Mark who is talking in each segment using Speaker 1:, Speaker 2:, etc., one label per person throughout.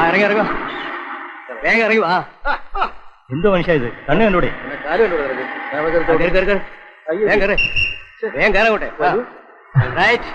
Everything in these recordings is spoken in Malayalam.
Speaker 1: ഇറങ്ങി ഇറങ്ങോ, വേഗം ഇറങ്ങി വാ.
Speaker 2: എന്തോ മനുഷ്യ ഇത്? കണ്ണു കണ്ടൂടെ?
Speaker 1: വേഗം കയറങ്ങോട്ടെ. റൈറ്റ്.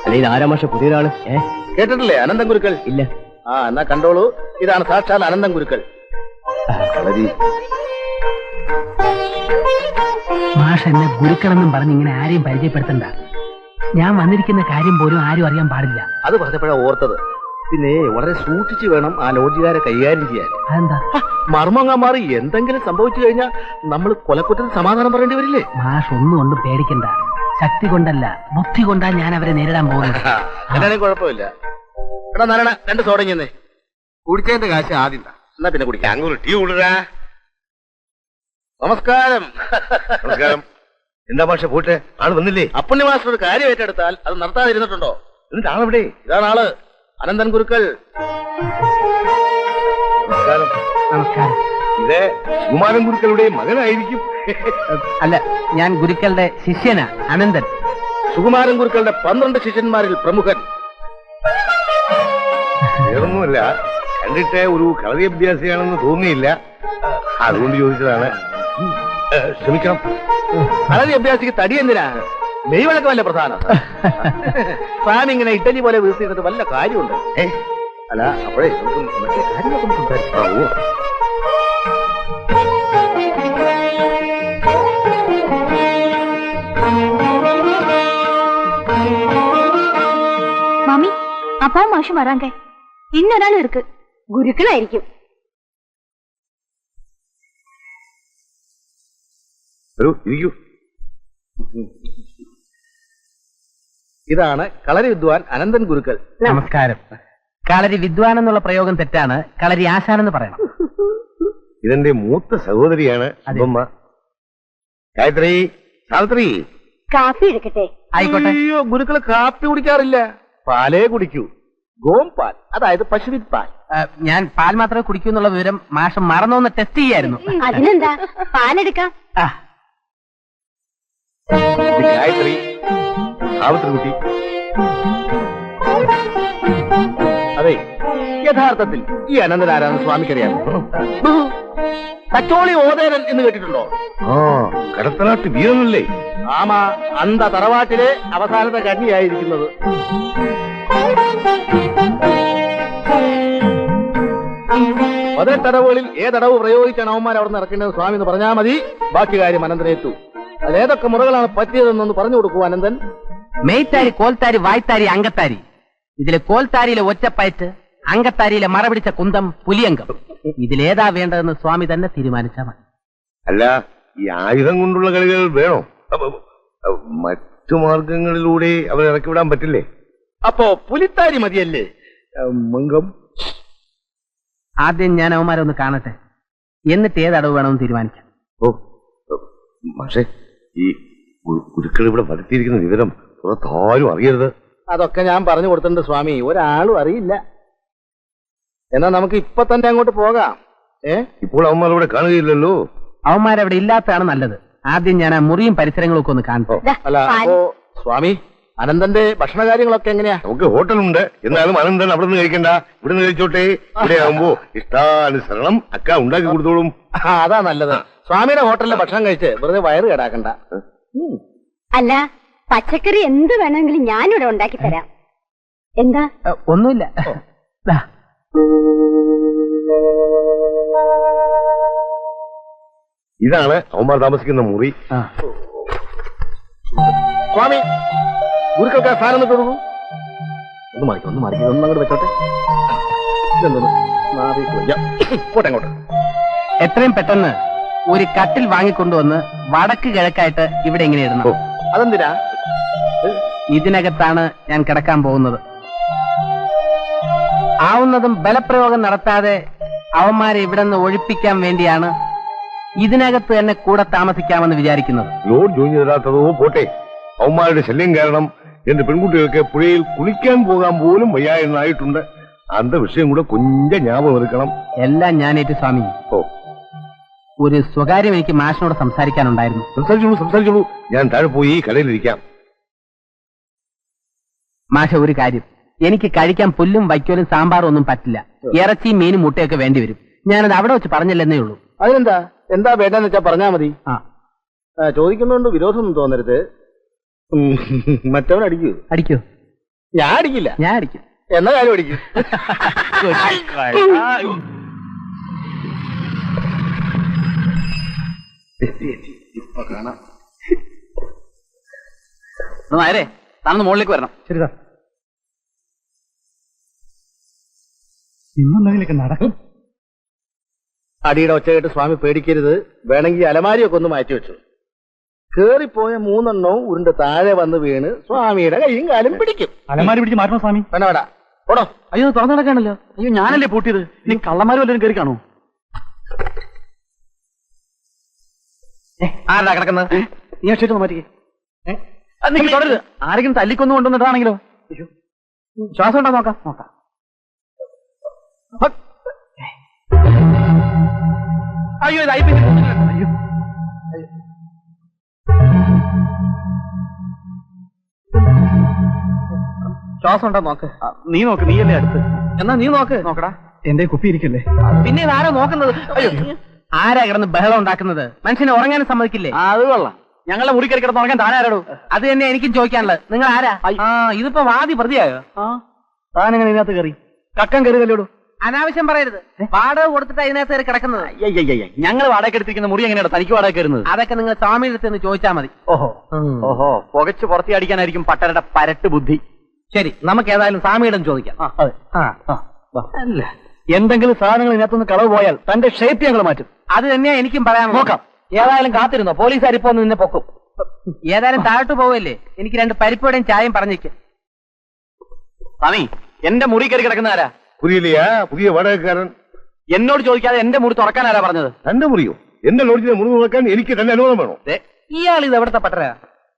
Speaker 2: അല്ല, ഇത് ആരാ മാഷ പുതിയൊരാള്?
Speaker 3: കേട്ടിട്ടില്ലേ അനന്തൻ ഗുരുക്കൾ?
Speaker 2: ഇല്ല.
Speaker 3: ആ എന്നാ കണ്ടോളൂ, ഇതാണ് സാക്ഷാൽ അനന്തൻ ഗുരുക്കൾ.
Speaker 4: മാഷ് എന്നെ ഗുരുക്കളെന്നും പറഞ്ഞ് ഇങ്ങനെ ആരെയും പരിചയപ്പെടുത്തണ്ട. ഞാൻ വന്നിരിക്കുന്ന കാര്യം പോലും ആരും അറിയാൻ പാടില്ല.
Speaker 3: അത് പറഞ്ഞപ്പോഴാ ഓർത്തത്. പിന്നെ വളരെ സൂക്ഷിച്ചു വേണം ആ ലോഡ്ജുകാരെ കൈകാര്യം ചെയ്യാൻ.
Speaker 4: അതെന്താ?
Speaker 3: മർമ്മങ്ങ മാറി എന്തെങ്കിലും സംഭവിച്ചു കഴിഞ്ഞാൽ നമ്മൾ കൊലക്കുറ്റത്തിന് സമാധാനം പറയേണ്ടി വരില്ലേ?
Speaker 4: മാഷ് ഒന്നും കൊണ്ടും പേടിക്കണ്ട. ശക്തി കൊണ്ടല്ല, ബുദ്ധി കൊണ്ടാ ഞാൻ അവരെ നേരിടാൻ പോകുന്നത്.
Speaker 3: എന്നാലും കുഴപ്പമില്ല. എടാ നാരായണ, 2 സോഡ ഇങ്ങനെ കുടിച്ചതിന്റെ കാശ് ആദ്യം എന്നാ പിന്നെ കുടിക്കാം.
Speaker 5: ടീ കൂടാ.
Speaker 3: നമസ്കാരം.
Speaker 5: നമസ്കാരം. എന്താ മാഷ പോട്ടെ? ആള് വന്നില്ലേ?
Speaker 3: അപ്പുണ്ണി മാസ്റ്റർ ഒരു കാര്യം ഏറ്റെടുത്താൽ അത് നടത്താതിരുന്നിട്ടുണ്ടോ?
Speaker 5: എന്നിട്ട് ആളെവിടെ?
Speaker 3: ഇതാണ് ആള്, അനന്തൻ ഗുരുക്കൾ.
Speaker 5: നമസ്കാരം.
Speaker 4: നമസ്കാരം.
Speaker 5: ഇത് കുമാരൻ ഗുരുക്കളുടെ മകനായിരിക്കും.
Speaker 4: അല്ല, ഞാൻ ഗുരുക്കളുടെ ശിഷ്യനാ, അനന്തൻ.
Speaker 3: സുകുമാരൻ ഗുരുക്കളുടെ 12 ശിഷ്യന്മാരിൽ പ്രമുഖൻ.
Speaker 5: വേറൊന്നുമല്ല, കണ്ടിട്ട് ഒരു കളരി അഭ്യാസിയാണെന്ന് തോന്നിയില്ല, അതുകൊണ്ട് ചോദിച്ചതാണ്. ക്ഷമിക്കണം.
Speaker 3: കളരി അഭ്യാസിക്ക് തടി എന്തിനാ? മെയ്വഴക്കമല്ല പ്രധാനം. സ്വാമി ഇങ്ങനെ ഇഡലി പോലെ വീഴ്ത്തിയിട്ട് വല്ല കാര്യമുണ്ട്. അല്ല, അപ്പോഴേ നമുക്ക് മറ്റേ കാര്യങ്ങളൊക്കെ സംസാരിക്കാം.
Speaker 6: மாமி, அப்பா மாஷும் வராங்க. இன்னொரு இருக்கு, குருக்களாയിരിക്കും.
Speaker 5: ഇരിക്കൂ.
Speaker 3: ഇതാണ് കളരി വിദ്വാൻ അനന്തൻ ഗുരുക്കൾ.
Speaker 4: നമസ്കാരം. കളരി വിദ്വാൻ എന്നുള്ള പ്രയോഗം തെറ്റാണ്. കളരി ആശാനെന്ന് പറയണം.
Speaker 5: ഇതെന്റെ മൂത്ത സഹോദരിയാണ് അമ്മ. ഗായത്രി, സാവിത്രി.
Speaker 6: കാപ്പി എടുക്കട്ടെ?
Speaker 4: ആയിക്കോട്ടെ.
Speaker 3: അയ്യോ, ഗുരുക്കള് കാപ്പി കുടിക്കാറില്ല, പാലേ കുടിക്കൂ. ഗോംപാൽ, അതായത് പശുവിൻ പാൽ.
Speaker 4: ഞാൻ പാൽ മാത്രമേ കുടിക്കൂ എന്നുള്ള വിവരം മാഷം മറന്നോന്ന് ടെസ്റ്റ് ചെയ്യായിരുന്നു.
Speaker 6: അതിനെന്താ, പാലെടുക്കാം.
Speaker 5: ഗായത്രി, സാവിത്രി കുട്ടി.
Speaker 3: അതെ, യഥാർത്ഥത്തിൽ ഈ അനന്തൻ ആരാന്ന് സ്വാമിക്കറിയാമോ? തച്ചോളി ഓതേരൻ എന്ന് കേട്ടിട്ടുണ്ടോ?
Speaker 5: ആ, കടത്തനാട്ട് വീരനല്ലേ?
Speaker 3: ആമാ, അന്ത തറവാട്ടിലെ അവസാനത്തെ കന്യായിരിക്കുന്നത്. പതിനെട്ടടവുകളിൽ ഏതടവ് പ്രയോഗിച്ചാണ് അവന്മാർ അവിടെ നിന്ന് ഇറക്കേണ്ടത് സ്വാമി എന്ന് പറഞ്ഞാൽ മതി. ബാക്കി കാര്യം അനന്തനേറ്റു. അതിലേതൊക്കെ മുറകളാണ് പറ്റിയതെന്നൊന്ന് പറഞ്ഞു കൊടുക്കൂ അനന്തൻ.
Speaker 4: മെയ്ത്താരി, കോൽത്താരി, വായ്ത്താരി, അങ്കത്താരി. ഇതിലെ കോൽത്താരിയിലെ ഒറ്റപ്പയറ്റ്, അങ്കത്താരിയിലെ മറപിടിച്ച കുന്തം, പുലിയങ്കം. ഇതിലേതാ വേണ്ടതെന്ന് സ്വാമി തന്നെ തീരുമാനിച്ചാൽ മതി.
Speaker 5: അല്ല, ഈ ആയുധം കൊണ്ടുള്ള കളികൾ വേണോ? മറ്റു മാർഗങ്ങളിലൂടെ അവരെ ഇറക്കി വിടാൻ പറ്റില്ലേ?
Speaker 3: അപ്പോ പുലിത്താരി മതിയല്ലേ? മംഗം.
Speaker 4: ആദ്യം ഞാൻ അവന്മാരെ ഒന്ന് കാണട്ടെ, എന്നിട്ട് ഏതടവ് വേണമെന്ന് തീരുമാനിക്കാം.
Speaker 5: ഓ പക്ഷേ, ഈ ഗുരുക്കൾ ഇവിടെ വരുത്തിയിരിക്കുന്ന വിവരം പുറത്താരും അറിയരുത്.
Speaker 3: അതൊക്കെ ഞാൻ പറഞ്ഞു കൊടുത്തിട്ടുണ്ട് സ്വാമി, ഒരാളും അറിയില്ല. എന്നാ നമുക്ക് ഇപ്പൊ തന്നെ അങ്ങോട്ട് പോകാം.
Speaker 5: ഇപ്പോൾ അവന്മാർ ഇവിടെ കാണുകയില്ലല്ലോ.
Speaker 4: അവന്മാരവിടെ ഇല്ലാത്തതാണ് നല്ലത്. ആദ്യം ഞാൻ ആ മുറിയും പരിസരങ്ങളും ഒക്കെ ഒന്ന് കാണട്ടെ.
Speaker 3: അല്ല, അപ്പോ സ്വാമി, അനന്തന്റെ ഭക്ഷണ കാര്യങ്ങളൊക്കെ എങ്ങനെയാ?
Speaker 5: നമുക്ക് ഹോട്ടലുണ്ട്, എന്നാലും അനന്തൻ അവിടെ നിന്ന് കഴിക്കണ്ട, ഇവിടെ നിന്ന് കഴിച്ചോട്ടെ. ഇവിടെ ആവുമ്പോ ഇഷ്ടാനുസരണം അക്ക ഉണ്ടാക്കി കൊടുത്തോളും.
Speaker 3: അതാ നല്ലത്. സ്വാമിയുടെ ഹോട്ടലിലെ ഭക്ഷണം കഴിച്ച് വെറുതെ വയറ് കേടാക്കണ്ട.
Speaker 6: അല്ല, പച്ചക്കറി എന്ത് വേണമെങ്കിലും ഞാനിവിടെ ഉണ്ടാക്കി തരാം. എന്താ?
Speaker 4: ഒന്നുമില്ല.
Speaker 5: ഇതാണ് അവന്മാർ താമസിക്കുന്ന മുറി.
Speaker 3: സ്വാമി, ഗുരുക്കൾക്ക് ആ സാധനം ഇട്ട് കൊടുക്കൂ. ഒന്ന് മറിക്കും ഒന്നും അങ്ങോട്ട് വെച്ചോട്ടെ. പോട്ടെ അങ്ങോട്ട്.
Speaker 4: എത്രയും പെട്ടെന്ന് ഒരു കട്ടിൽ വാങ്ങിക്കൊണ്ടുവന്ന് വടക്ക് കിഴക്കായിട്ട് ഇവിടെ ഇങ്ങനെ ഇടണം.
Speaker 3: അതെന്തിനാ?
Speaker 4: ഇതിനകത്താണ് ഞാൻ കിടക്കാൻ പോകുന്നത്. ആവുന്നതും ബലപ്രയോഗം നടത്താതെ അവന്മാരെ ഇവിടെ നിന്ന് ഒഴിപ്പിക്കാൻ വേണ്ടിയാണ് ഇതിനകത്ത് തന്നെ കൂടെ താമസിക്കാമെന്ന് വിചാരിക്കുന്നത്.
Speaker 5: ലോഡ് ജോയിൻ ചെയ്താത്തതോ പോട്ടെ, അവന്മാരുടെ ശല്യം കാരണം എന്റെ പെൺകുട്ടികൾക്ക് പുഴയിൽ കുളിക്കാൻ പോകാൻ പോലും വയ്യായിരുന്നായിട്ടുണ്ട്. അന്ത വിഷയം കൂടെ കൊഞ്ച ജ്ഞാപകം എടുക്കണം.
Speaker 4: എല്ലാം ഞാനേറ്റ് സ്വാമി.
Speaker 5: ഓ,
Speaker 4: ഒരു സ്വകാര്യം എനിക്ക് മാഷിനോട് സംസാരിക്കാനുണ്ടായിരുന്നു.
Speaker 5: സംസാരിച്ചോളൂ. ഞാൻ താഴെ പോയി കടയിലിരിക്കാം.
Speaker 4: മാഷ, ഒരു കാര്യം, എനിക്ക് കഴിക്കാൻ പുല്ലും വൈക്കോലും സാമ്പാറും ഒന്നും പറ്റില്ല. ഇറച്ചിയും മീനും മുട്ടയൊക്കെ വേണ്ടി വരും. ഞാനത് അവിടെ വെച്ച് പറഞ്ഞില്ലെന്നേ ഉള്ളൂ.
Speaker 3: അതിനെന്താ? എന്താ വേണ്ടെന്ന് വെച്ചാ പറഞ്ഞാ മതി. ചോദിക്കുന്നതുകൊണ്ട് വിരോധമൊന്നും തോന്നരുത്. മറ്റവൻ അടിക്കൂ?
Speaker 4: അടിക്കോ?
Speaker 3: ഞാൻ അടിക്കില്ല.
Speaker 4: ഞാൻ അടിക്കും.
Speaker 3: എന്നാ കാര്യം അടിക്കും.
Speaker 1: ഇപ്പൊ കാണാം. നേരെ താന്ന് മുകളിലേക്ക് വരണം.
Speaker 2: ശരി സാർ. ഇന്നെന്തെങ്കിലൊക്കെ നടക്കും.
Speaker 3: അടിയുടെ ഒച്ച കേട്ട് സ്വാമി പേടിക്കരുത്. വേണമെങ്കിൽ അലമാരിയൊക്കെ ഒന്ന് മാറ്റി വെച്ചു. കേറിപ്പോയ 3 എണ്ണവും ഉരുണ്ട് താഴെ വന്ന് വീണ് സ്വാമിയുടെ കൈയും കാലും പിടിക്കും.
Speaker 2: അലമാരി പിടിച്ച് മാറ്റണം സ്വാമി.
Speaker 3: വേണ്ട വേണ്ട, ഓടോ.
Speaker 1: അയ്യോ, തുറന്നു നടക്കാണല്ലോ. അയ്യോ, ഞാനല്ലേ പൂട്ടിയത്. നീ കള്ളന്മാരും വല്ലതും കയറി കാണൂ. ആരാ കിടക്കുന്നത്? നീ അക്ഷരിച്ച് മാറ്റിക്കേ. നിങ്ങൾ തുടരുത്. ആരെങ്കിലും തല്ലിക്കൊന്നു കൊണ്ടുവന്നിട്ടാണെങ്കിലോ? ശ്വാസം ഉണ്ടോ നോക്കാം. അയ്യോ, ഇത് അയ്യോ, ശ്വാസം ഉണ്ടോ നോക്ക്.
Speaker 2: നീ നോക്ക്, നീയല്ലേ അടുത്ത്.
Speaker 1: എന്നാ നീ നോക്ക്. നോക്കടാ.
Speaker 2: എന്റെ കുപ്പി ഇരിക്കല്ലേ.
Speaker 1: പിന്നെ ഇതാരാ നോക്കുന്നത്? അയ്യോ,
Speaker 4: ആരാ കിടന്ന് ബഹളം ഉണ്ടാക്കുന്നത്? മനുഷ്യനെ ഉറങ്ങാനും സമ്മതിക്കില്ലേ?
Speaker 1: അത് കൊള്ളാം. ഞങ്ങളുടെ മുറി കയറി കിടന്ന് ഉറങ്ങാൻ താനാരാടോ?
Speaker 4: അത് തന്നെ എനിക്കും ചോദിക്കാനുള്ളത്. നിങ്ങൾ ആരാ? ഇതിപ്പോ വാദി പ്രതിയായോ?
Speaker 2: താനെങ്ങനെ ഇതിനകത്ത് കയറി?
Speaker 1: കക്കം കയറിയതല്ലോടൂ.
Speaker 4: അനാവശ്യം പറയരുത്. വാടക കൊടുത്തിട്ട് അതിനകത്ത് കയറി കിടക്കുന്നത്.
Speaker 1: ഞങ്ങൾ വാടക എടുത്തിരിക്കുന്ന മുറി എങ്ങനെയാണ് തനിക്ക് വാടക കയറുന്നത്?
Speaker 4: അതൊക്കെ നിങ്ങൾ സ്വാമിയുടെ അടുത്ത് ചോദിച്ചാൽ മതി.
Speaker 1: ഓഹോ, പുകച്ച് പുറത്തി അടിക്കാനായിരിക്കും പട്ടരുടെ പരട്ട് ബുദ്ധി.
Speaker 4: ശരി, നമുക്ക് ഏതായാലും സ്വാമിയുടെ ചോദിക്കാം.
Speaker 1: അല്ല, എന്തെങ്കിലും സാധനങ്ങൾ ഇതിനകത്തുനിന്ന് കളവ് പോയാൽ തന്റെ ഷേപ്പ് ഞങ്ങൾ മാറ്റും.
Speaker 4: അത് തന്നെയാ എനിക്കും പറയാൻ.
Speaker 1: നോക്കാം. ഏതായാലും കാത്തിരുന്നോ, പോലീസുകാർ ഇപ്പൊ നിന്നെ പൊക്കും.
Speaker 4: ഏതായാലും താഴോട്ട് പോവല്ലേ? എനിക്ക് 2 പരിപ്പോടെയും ചായയും പറഞ്ഞേക്ക്.
Speaker 1: സ്വാമി, എന്റെ മുറി കയറി കിടക്കുന്ന ആരാ?
Speaker 5: പുതിയ വാടകക്കാരൻ.
Speaker 1: എന്നോട് ചോദിക്കാതെ എന്റെ മുറി തുറക്കാൻ ആരാ പറഞ്ഞത്?
Speaker 5: തന്റെ മുറിയോ? എന്റെ ലോഡ്ജിലെ മുറി തുറക്കാൻ എനിക്ക് തന്നെ അനുവാദം വേണോ?
Speaker 4: ഇയാൾ ഇത് എവിടുത്തെ പട്ടരാ?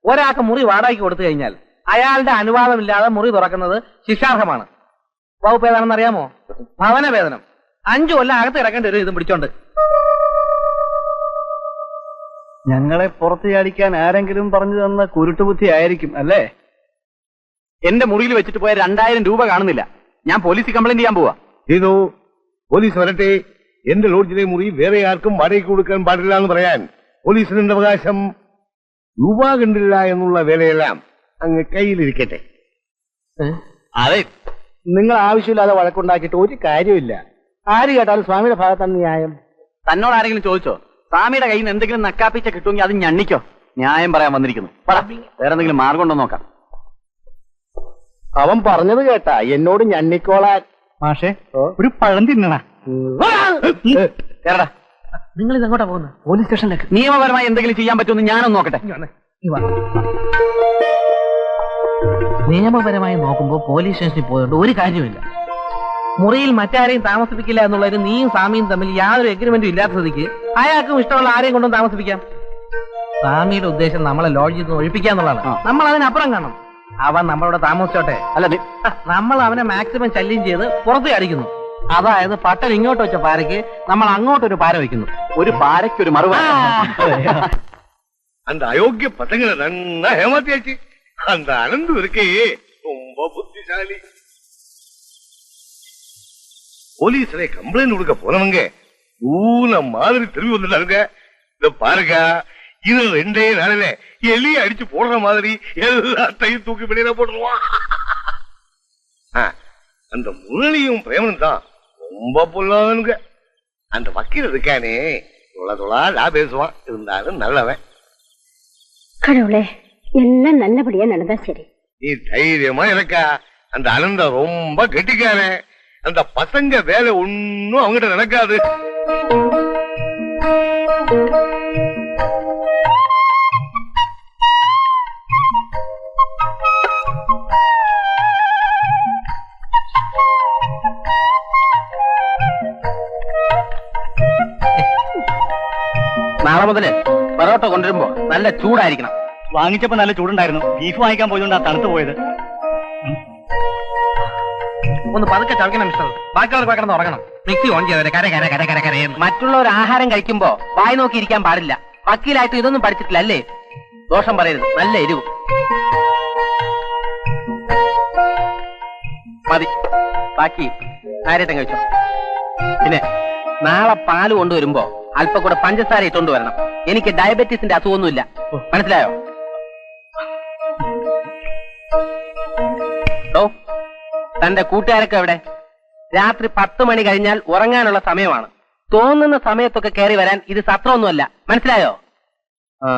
Speaker 4: ഒരാൾക്ക് മുറി വാടകയ്ക്ക് കൊടുത്തു കഴിഞ്ഞാൽ അയാളുടെ അനുവാദമില്ലാതെ മുറി തുറക്കുന്നത് ശിക്ഷാർഹമാണ്. വകുപ്പ് ഏതാണെന്ന് അറിയാമോ? ഭവനവേതനം. 5 കൊല്ലം അകത്ത് കിടക്കേണ്ടി വരും ഇതും പിടിച്ചോണ്ട്.
Speaker 2: ഞങ്ങളെ പുറത്ത് ചാടിക്കാൻ ആരെങ്കിലും പറഞ്ഞു തന്ന കുരുട്ടുബുദ്ധി ആയിരിക്കും അല്ലേ?
Speaker 1: എന്റെ മുറിയിൽ വെച്ചിട്ട് പോയ 2000 രൂപ കാണുന്നില്ല. ഞാൻ പോലീസിൽ കംപ്ലൈന്റ് ചെയ്യാൻ പോവാ.
Speaker 5: ചെയ്തോ, പോലീസ് വരട്ടെ. എന്റെ ലോഡ്ജിലെ മുറി വേറെ ആർക്കും വാടകയ്ക്ക് കൊടുക്കാൻ പാടില്ല എന്ന് പറയാൻ പോലീസിന്റെ അവകാശം. രൂപ കണ്ടില്ല എന്നുള്ള വേലയെല്ലാം അങ്ങ് കയ്യിലിരിക്കട്ടെ.
Speaker 3: അതെ, നിങ്ങൾ ആവശ്യമില്ലാതെ വഴക്കുണ്ടാക്കിയിട്ട് ഒരു കാര്യമില്ല. ആര് കേട്ടാലും സ്വാമിയുടെ ഭാഗത്താണ് ന്യായം.
Speaker 1: തന്നോട് ആരെങ്കിലും ചോദിച്ചോ? സ്വാമിയുടെ കയ്യിൽ നിന്ന് എന്തെങ്കിലും നക്കാപ്പിച്ച കിട്ടുമെങ്കിൽ അത് ഞണ്ണിക്കോ. ന്യായം പറയാൻ വന്നിരിക്കുന്നു. വേറെ എന്തെങ്കിലും മാർഗം ഉണ്ടോ നോക്കാം.
Speaker 3: അവൻ പറഞ്ഞത് കേട്ടാ, എന്നോട് ഞണ്ണിക്കോളാൻ.
Speaker 2: മാഷേ, ഒരു പഴം തിന്നണ.
Speaker 1: കേരടാ,
Speaker 4: നിങ്ങൾ ഇതെങ്ങോട്ടാ പോകുന്നത്?
Speaker 1: പോലീസ് സ്റ്റേഷനിലേക്ക്. നിയമപരമായി എന്തെങ്കിലും ചെയ്യാൻ പറ്റുമെന്ന് ഞാനൊന്ന് നോക്കട്ടെ.
Speaker 4: നിയമപരമായി നോക്കുമ്പോ പോലീസ് സ്റ്റേഷനിൽ പോയിട്ട് ഒരു കാര്യമില്ല. മുറിയിൽ മറ്റാരെയും താമസിപ്പിക്കില്ല എന്നുള്ളതിന് നീയും സ്വാമിയും തമ്മിൽ യാതൊരു എഗ്രിമെന്റും ഇല്ലാത്ത സ്ഥിതിക്ക് അയാൾക്കും ഇഷ്ടമുള്ള ആരെയും കൊണ്ടും താമസിപ്പിക്കാം. സ്വാമിയുടെ ഉദ്ദേശം നമ്മളെ ലോഡ്ജിൽ നിന്ന് ഒഴിപ്പിക്കാന്നുള്ളതാണ്. നമ്മൾ അതിനപ്പുറം കാണണം. അവൻ നമ്മളോട് താമസിച്ചോട്ടെ.
Speaker 1: അല്ല,
Speaker 4: നമ്മൾ അവനെ മാക്സിമം ശല്യം ചെയ്ത് പുറത്ത് അടിക്കുന്നു. അതായത് പട്ടൻ ഇങ്ങോട്ട് വെച്ച പാരയ്ക്ക് നമ്മൾ അങ്ങോട്ടൊരു പാര വയ്ക്കുന്നു.
Speaker 1: ഒരു പാരയ്ക്കൊരു മറുപടി.
Speaker 5: அந்த அயோக்கிய பசங்களை நன்னா ஏமாத்தியாச்சு. அந்த அனந்து இருக்கே ரொம்ப புத்திசாலி. போலீஸ்ல கம்ப்ளைண்ட் கொடுக்க போனவங்க ஊன மாதிரி திரும்பி வந்துட்டாங்க. இந்த பாருங்க, இது 2 நாளில எலியை அடிச்சு போடுற மாதிரி எல்லாத்தையும் தூக்கி வெளியில போட்டுருவான். அந்த முரளியும் பிரேமனும் தான் ரொம்ப பொல்லாதவனுங்க. அந்த வக்கீல் இருக்கானே தொழா பேசுவான். இருந்தாலும் நல்லவன்.
Speaker 6: கடவுளே, எல்லாம் நல்லபடியா நடந்தா சரி.
Speaker 5: நீ தைரியமா இருக்கா? அந்த அனந்த ரொம்ப கெட்டிக்காரன். அந்த பசங்க வேலை ஒன்னும் அவங்கிட்ட நடக்காது.
Speaker 4: നാളെ മുതല് പൊറോട്ട കൊണ്ടുവരുമ്പോ നല്ല ചൂടായിരിക്കണം.
Speaker 2: വാങ്ങിച്ചപ്പോ നല്ല ചൂടുണ്ടായിരുന്നു. ബീഫ് വാങ്ങിക്കാൻ പോയതുകൊണ്ടാ തണുത്ത് പോയത്.
Speaker 4: ഒന്ന് പതുക്കെ ചവയ്ക്കണം മിസ്റ്റർ. ബാക്കിയുള്ളവർക്ക് കിടന്ന് ഉറങ്ങണം. മിക്സി ഓൺ ചെയ്തവരെ കര കര കര കര കരയെന്ന്.
Speaker 7: മറ്റുള്ളവർ ആഹാരം കഴിക്കുമ്പോ വായി നോക്കി ഇരിക്കാൻ പാടില്ല. വക്കീലായിട്ട് ഇതൊന്നും പഠിച്ചിട്ടില്ല അല്ലേ? ദോഷം പറയരുത്. നല്ല എരിവ് മതി. ബാക്കി ആരേട്ടം കഴിച്ചോ. പിന്നെ നാളെ പാല് കൊണ്ടുവരുമ്പോ അല്പം കൂടെ പഞ്ചസാര ഇട്ടുകൊണ്ട് വരണം. എനിക്ക് ഡയബറ്റീസിന്റെ അസുഖമൊന്നുമില്ല. മനസ്സിലായോ? തന്റെ കൂട്ടുകാരൊക്കെ എവിടെ? രാത്രി 10 മണി കഴിഞ്ഞാൽ ഉറങ്ങാനുള്ള സമയമാണ്. തോന്നുന്ന സമയത്തൊക്കെ കയറി വരാൻ ഇത് സത്രമൊന്നുമല്ല. മനസ്സിലായോ? ആ